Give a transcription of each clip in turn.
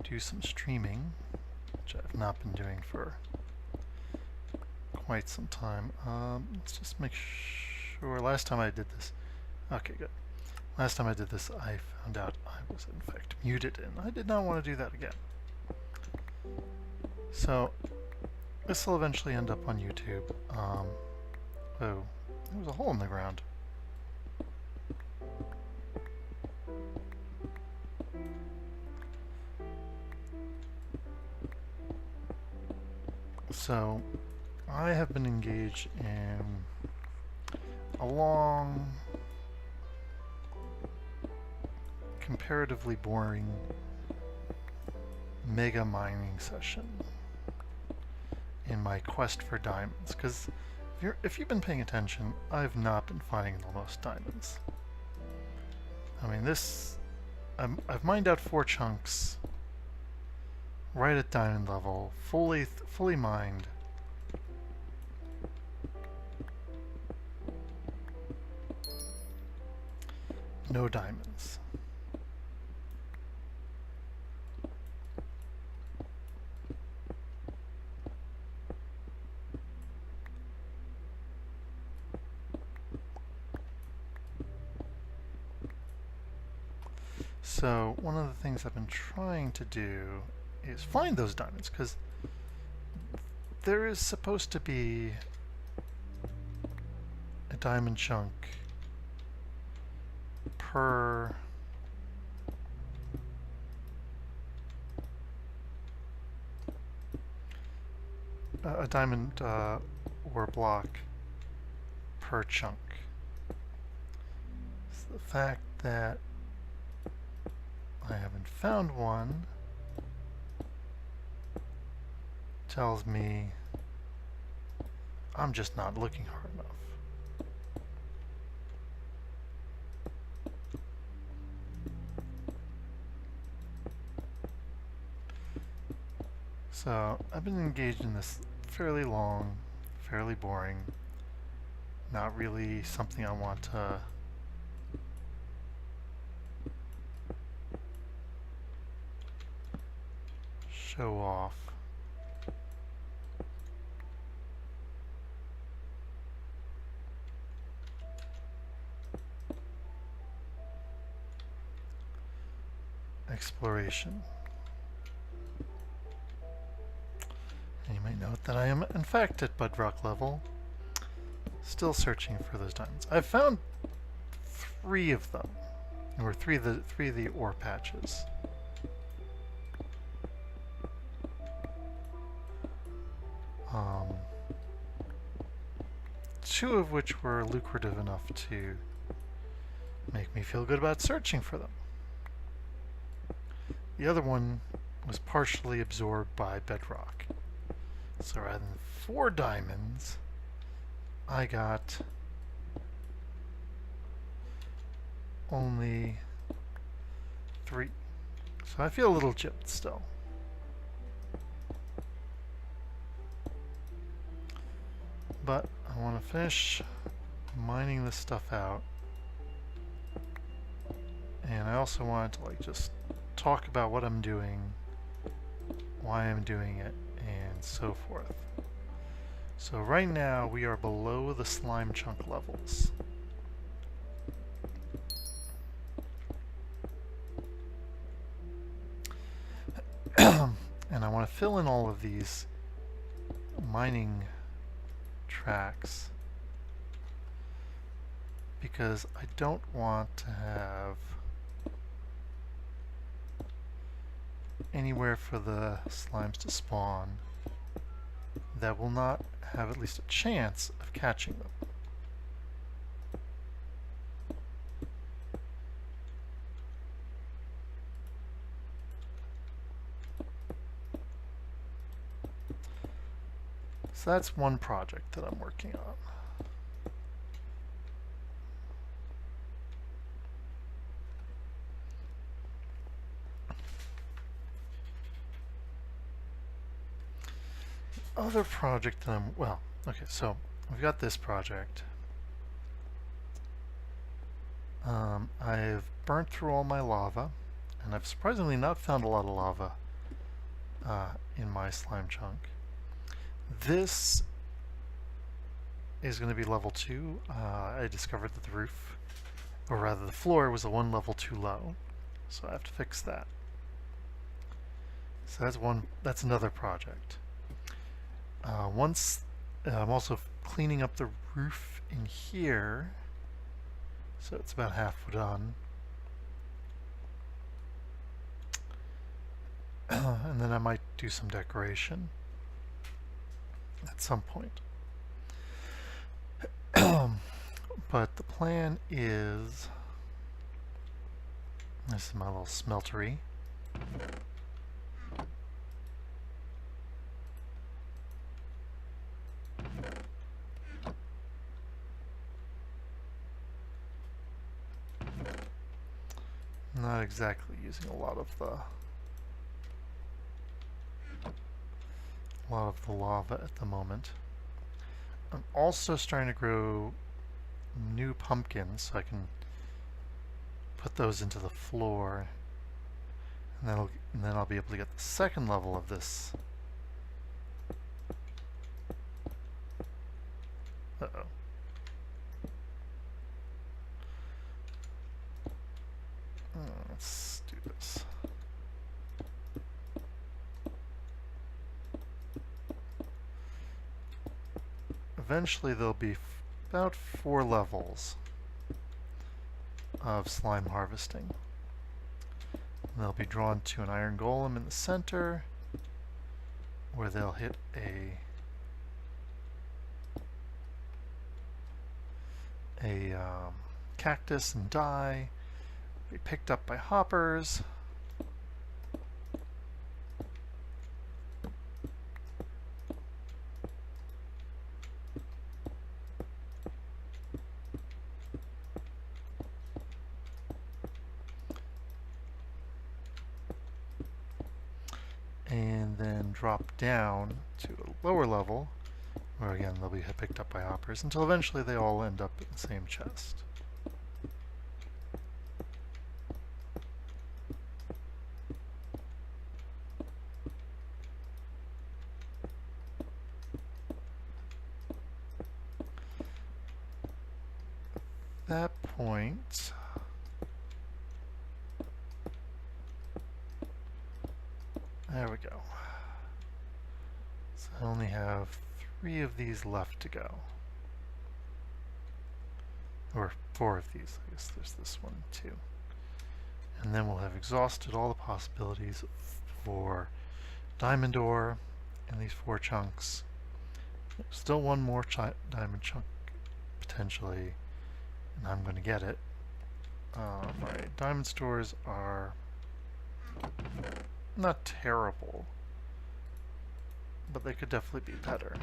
do some streaming, which I've not been doing for quite some time. Let's just make sure. Last time I did this, okay, good. Last time I did this, I found out I was in fact muted, and I did not want to do that again. So this will eventually end up on YouTube. Oh, there was a hole in the ground. So I have been engaged in a long, comparatively boring mega mining session in my quest for diamonds, because if you've been paying attention, I've not been finding the most diamonds. I mean, I've mined out 4 chunks right at diamond level, fully mined. No diamonds. So one of the things I've been trying to do is find those diamonds, because there is supposed to be a diamond chunk per a diamond ore block per chunk. It's the fact that I haven't found one tells me I'm just not looking hard enough. So I've been engaged in this fairly long, fairly boring, not really something I want to show off. Exploration. And you might note that I am in fact at bedrock level, still searching for those diamonds. I've found 3 of them, or three of the ore patches. Two of which were lucrative enough to make me feel good about searching for them. The other one was partially absorbed by bedrock. So rather than 4 diamonds, I got only 3. So I feel a little gypped still. But I want to finish mining this stuff out. And I also wanted to just talk about what I'm doing, why I'm doing it, and so forth. So right now we are below the slime chunk levels. And I want to fill in all of these mining tracks because I don't want to have anywhere for the slimes to spawn that will not have at least a chance of catching them. So that's one project that I'm working on. Other project that okay, so we've got this project. I've burnt through all my lava, and I've surprisingly not found a lot of lava in my slime chunk. This is going to be level 2. I discovered that the roof, or rather the floor, was a one level too low, so I have to fix that. So that's another project. I'm also cleaning up the roof in here, so it's about half done. And then I might do some decoration at some point. But the plan is, this is my little smeltery. Not exactly using a lot of the lava at the moment. I'm also starting to grow new pumpkins so I can put those into the floor, and then I'll be able to get the second level of this. Uh-oh. Let's do this. Eventually there'll be about 4 levels of slime harvesting. And they'll be drawn to an iron golem in the center, where they'll hit a cactus and die, be picked up by hoppers. And then drop down to a lower level, where again they'll be picked up by hoppers, until eventually they all end up in the same chest. At that point, there we go. So I only have 3 of these left to go. Or 4 of these, I guess there's this one too. And then we'll have exhausted all the possibilities for diamond ore and these 4 chunks. Still one more diamond chunk potentially, and I'm going to get it. My diamond stores are not terrible, but they could definitely be better.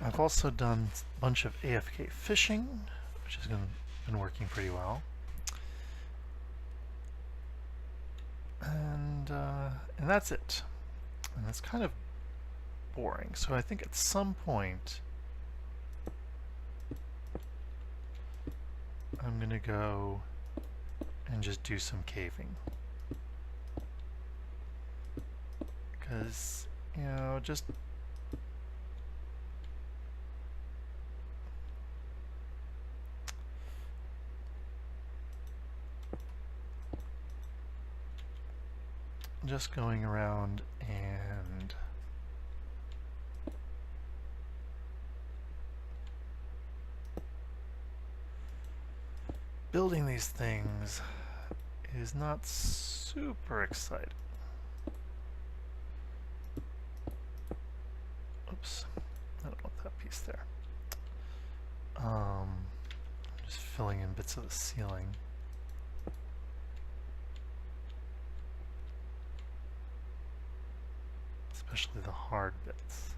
I've also done a bunch of AFK fishing, which has been working pretty well. And that's it. And that's kind of boring. So I think at some point I'm gonna go and just do some caving. Because, you know, just going around and building these things is not super exciting. Oops, I don't want that piece there. Just filling in bits of the ceiling. Especially the hard bits.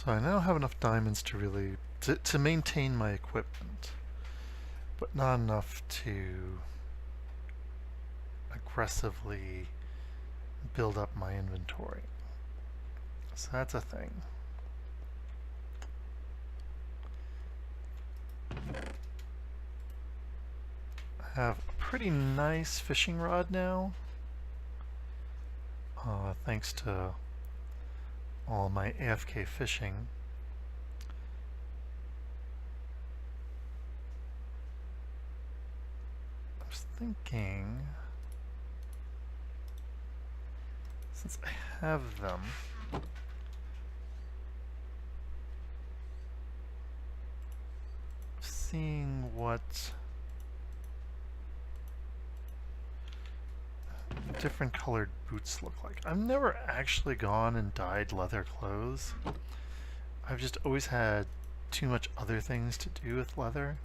So I now have enough diamonds to really to maintain my equipment, but not enough to aggressively build up my inventory. So that's a thing. I have a pretty nice fishing rod now, thanks to all my AFK fishing. I was thinking, since I have them, seeing what different colored boots look like. I've never actually gone and dyed leather clothes. I've just always had too much other things to do with leather.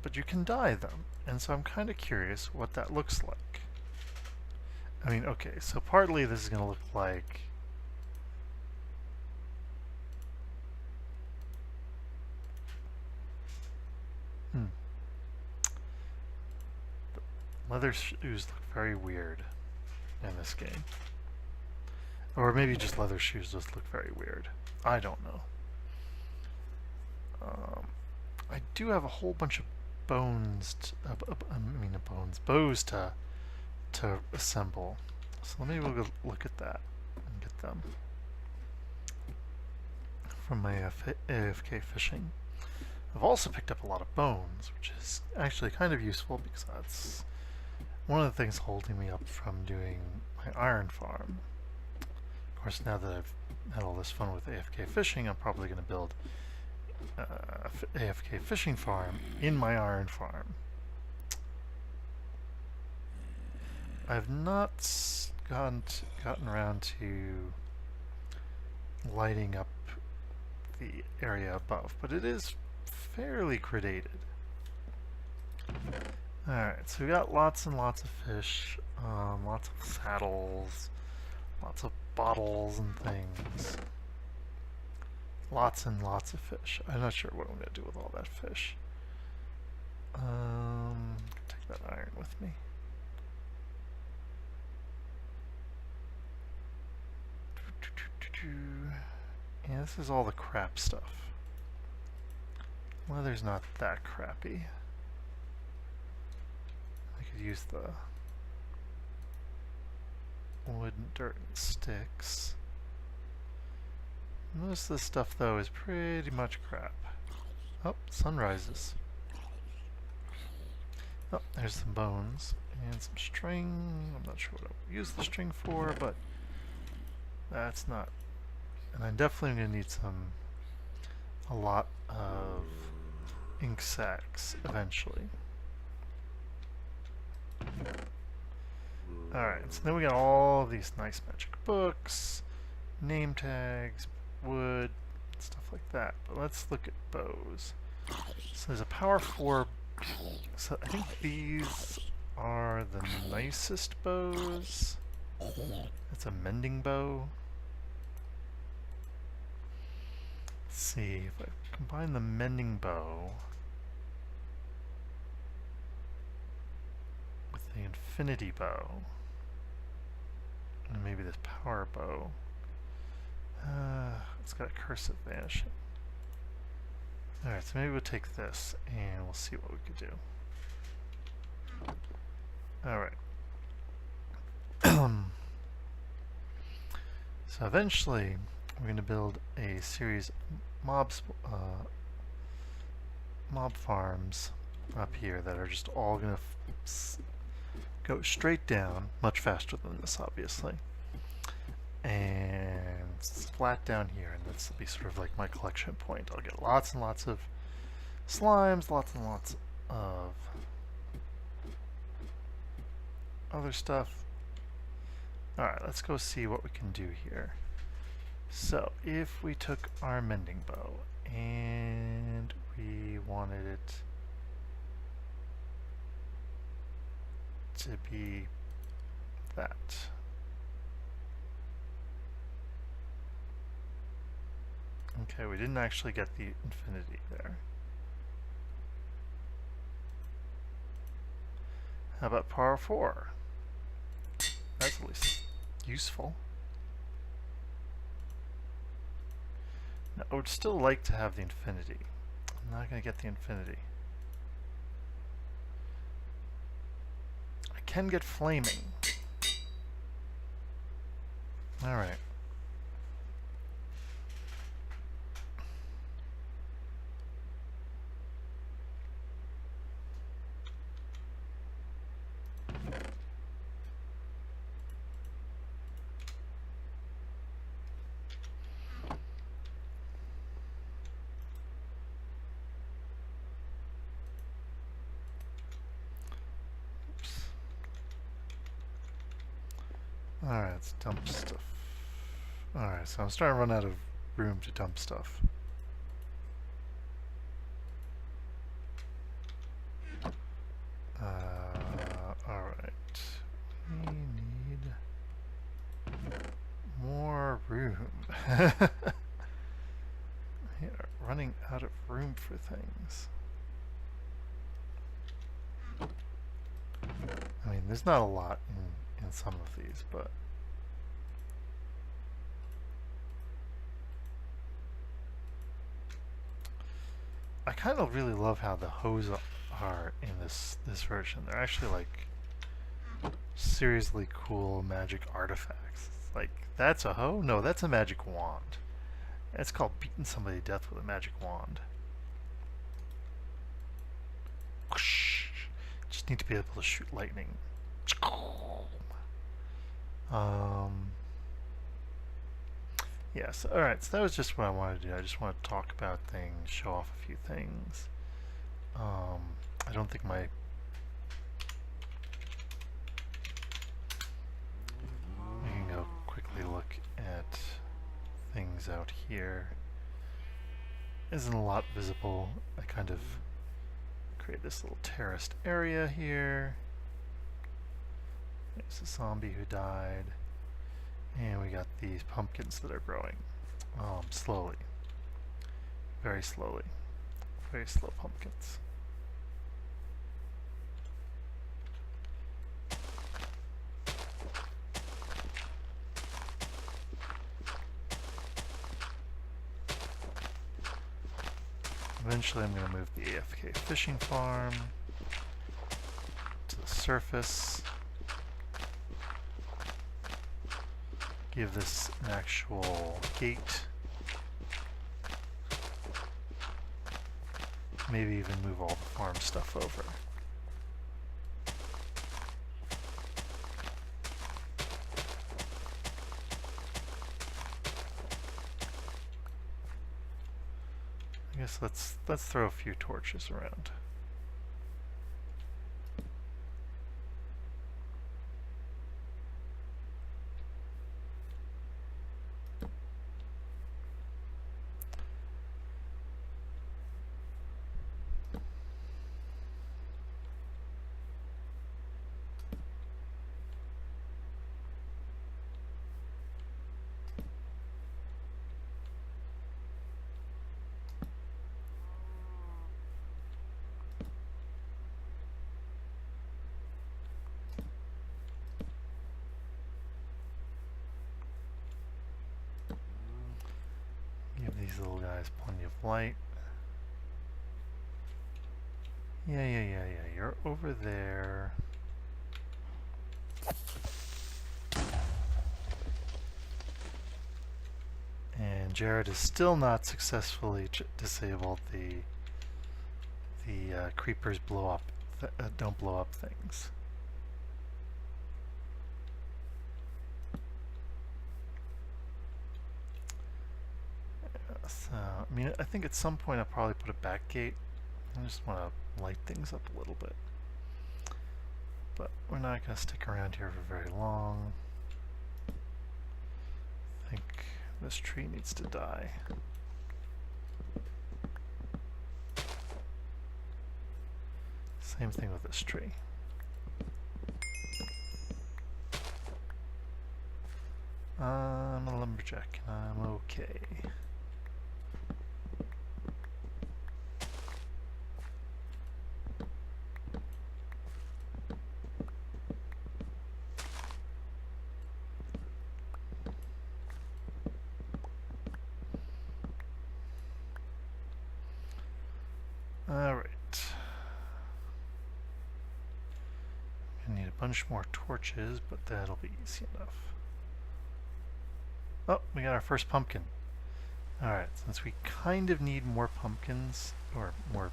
But you can dye them, and so I'm kind of curious what that looks like. I mean, okay, so partly this is going to look like leather shoes look very weird in this game. Or maybe just leather shoes just look very weird. I don't know. I do have a whole bunch of bones, bows to assemble. So maybe we'll go look at that and get them from my AFK fishing. I've also picked up a lot of bones, which is actually kind of useful because that's one of the things holding me up from doing my iron farm. Of course, now that I've had all this fun with AFK fishing, I'm probably going to build AFK fishing farm in my iron farm. I've not gotten around to lighting up the area above, but it is fairly gradated. Alright, so we got lots and lots of fish, lots of saddles, lots of bottles and things. Lots and lots of fish. I'm not sure what I'm going to do with all that fish. Take that iron with me. Yeah, this is all the crap stuff. Leather's not that crappy. I could use the wood, dirt, and sticks. Most of this stuff, though, is pretty much crap. Oh, sun rises. Oh, there's some bones and some string. I'm not sure what I'll use the string for, but that's not. And I'm definitely going to need a lot of ink sacs eventually. Alright, so then we got all these nice magic books, name tags, wood, stuff like that. But let's look at bows. So there's a power 4. So I think these are the nicest bows. It's a mending bow. Let's see if I combine the mending bow with the infinity bow and maybe this power bow. It's got a cursive vanishing. Alright, so maybe we'll take this and we'll see what we could do. Alright. So eventually we're going to build a series of mob farms up here that are just all going to go straight down, much faster than this obviously, and flat down here, and this will be sort of like my collection point. I'll get lots and lots of slimes, lots and lots of other stuff. Alright, let's go see what we can do here. So, if we took our mending bow and we wanted it to be that. Okay, we didn't actually get the infinity there. How about par 4? That's at least useful. Now, I would still like to have the infinity. I'm not going to get the infinity. I can get flaming. Alright. Alright, let's dump stuff. Alright, so I'm starting to run out of room to dump stuff. Alright. We need more room. We are running out of room for things. I mean, there's not a lot in some of these, but I kind of really love how the hoes are in this version. They're actually like seriously cool magic artifacts. It's like, that's a hoe? No, that's a magic wand. It's called beating somebody to death with a magic wand. Whoosh. Just need to be able to shoot lightning. Yes, alright, so that was just what I wanted to do. I just want to talk about things, show off a few things. I don't think my... We can go quickly look at things out here. Isn't a lot visible. I kind of create this little terraced area here. There's a zombie who died. And we got these pumpkins that are growing slowly. Very slowly. Very slow pumpkins. Eventually I'm going to move the AFK fishing farm to the surface. Give this an actual gate. Maybe even move all the farm stuff over. I guess let's throw a few torches around. Give these little guys plenty of light. Yeah, you're over there. And Jared has still not successfully disabled the creepers blow up don't blow up things. So, I mean, I think at some point I'll probably put a back gate. I just want to light things up a little bit. But we're not going to stick around here for very long. I think this tree needs to die. Same thing with this tree. I'm a lumberjack and I'm okay. bunch more torches, but that'll be easy enough. Oh, we got our first pumpkin. Alright, since we kind of need more pumpkins, or more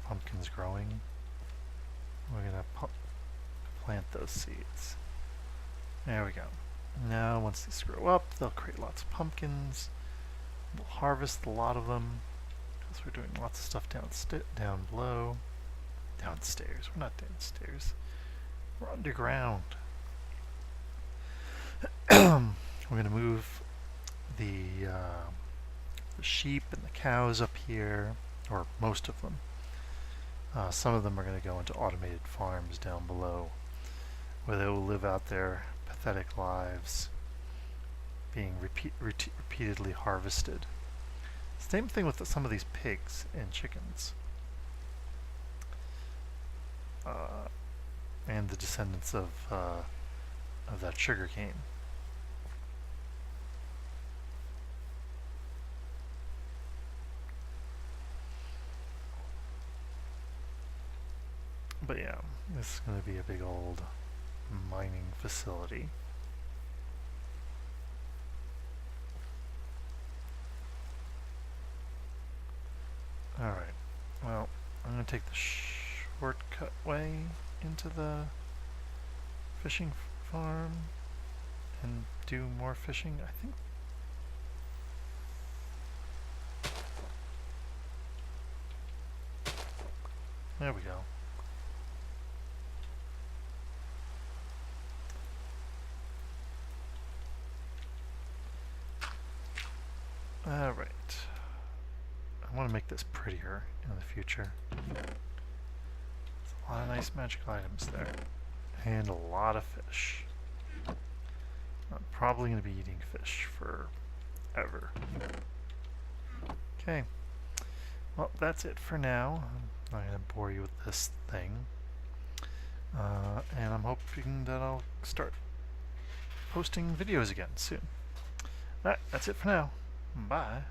pumpkins growing, we're gonna plant those seeds. There we go. Now, once these grow up, they'll create lots of pumpkins. We'll harvest a lot of them, because we're doing lots of stuff down below. Downstairs. We're not downstairs. We're underground. We're going to move the sheep and the cows up here, or most of them. Some of them are going to go into automated farms down below, where they will live out their pathetic lives, being repeatedly harvested. Same thing with some of these pigs and chickens. And the descendants of that sugar cane. But yeah, this is going to be a big old mining facility. Alright, well, I'm going to take the shortcut way into the fishing farm and do more fishing, I think. There we go. Alright. I want to make this prettier in the future. There's a lot of nice magical items there. And a lot of fish. I'm probably going to be eating fish forever. Okay. Well, that's it for now. I'm not going to bore you with this thing. And I'm hoping that I'll start posting videos again soon. Alright, that's it for now. Bye.